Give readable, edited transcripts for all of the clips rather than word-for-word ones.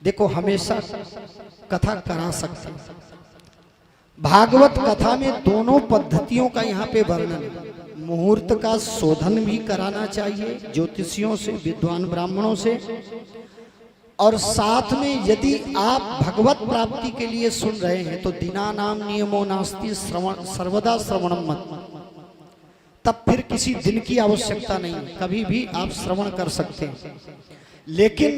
देखो हमेशा कथा करा सकते हैं। भागवत कथा में दोनों पद्धतियों का यहाँ पे वर्णन है। मुहूर्त का शोधन भी कराना चाहिए ज्योतिषियों से, विद्वान ब्राह्मणों से, और साथ में यदि आप भगवत प्राप्ति के लिए सुन रहे हैं तो दिना नाम नियमो नास्ति श्रवण सर्वदा श्रवणम मत, तब फिर किसी दिन की आवश्यकता नहीं, कभी भी आप श्रवण कर सकते हैं। लेकिन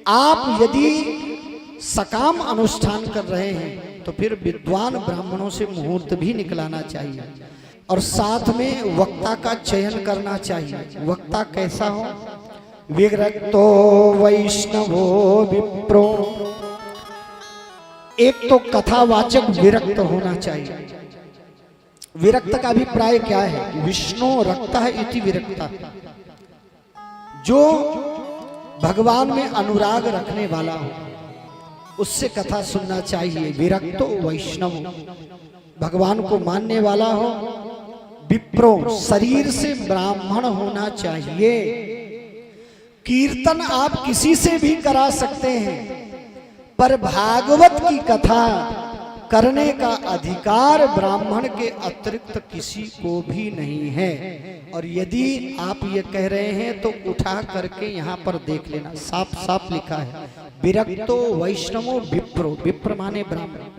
आप यदि सकाम अनुष्ठान कर रहे हैं तो फिर विद्वान ब्राह्मणों से मुहूर्त भी निकलाना चाहिए, और साथ में वक्ता का चयन करना चाहिए। वक्ता कैसा हो? विरक्तो वैष्णवो विप्रो, एक तो कथावाचक विरक्त होना चाहिए। विरक्त का अभिप्राय क्या है? विष्णु रक्तः इति विरक्ता, जो भगवान में अनुराग रखने वाला हो उससे कथा सुनना चाहिए। विरक्तो वैष्णव, भगवान को मानने वाला हो। विप्रो, शरीर से ब्राह्मण होना चाहिए। कीर्तन आप किसी से भी करा सकते हैं, पर भागवत की कथा करने का अधिकार ब्राह्मण के अतिरिक्त किसी को भी नहीं है। और यदि आप ये कह रहे हैं तो उठा करके यहाँ पर देख लेना, साफ साफ लिखा है विरक्तो वैष्णवो विप्रो। विप्र माने ब्राह्मण।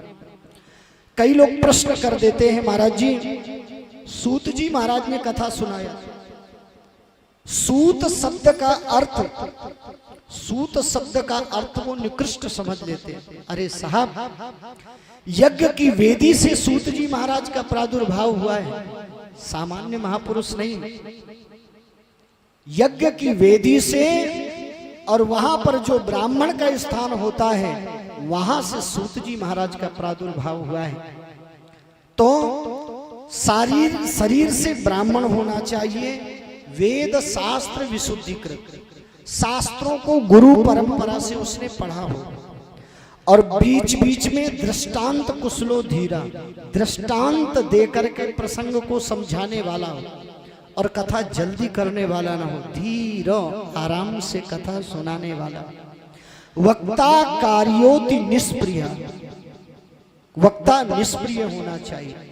कई लोग प्रश्न कर देते हैं, महाराज जी सूत जी महाराज ने कथा सुनाया, सूत शब्द का अर्थ, सूत शब्द का अर्थ वो निकृष्ट समझ लेते हैं। अरे साहब, यज्ञ की वेदी से सूत जी महाराज का प्रादुर्भाव हुआ है, सामान्य महापुरुष नहीं। यज्ञ की वेदी से, और वहां पर जो ब्राह्मण का स्थान होता है वहां से सूत जी महाराज का प्रादुर्भाव हुआ है। तो शरीर से ब्राह्मण होना चाहिए। वेद शास्त्र विशुद्धिकृत, शास्त्रों को गुरु परंपरा से उसने पढ़ा हो, और बीच बीच में दृष्टांत कुशलो धीरा, दृष्टांत देकर के प्रसंग को समझाने वाला हो, और कथा जल्दी करने वाला ना हो, धीर आराम से कथा सुनाने वाला। वक्ता कार्योति निष्प्रिय, वक्ता निष्प्रिय होना चाहिए।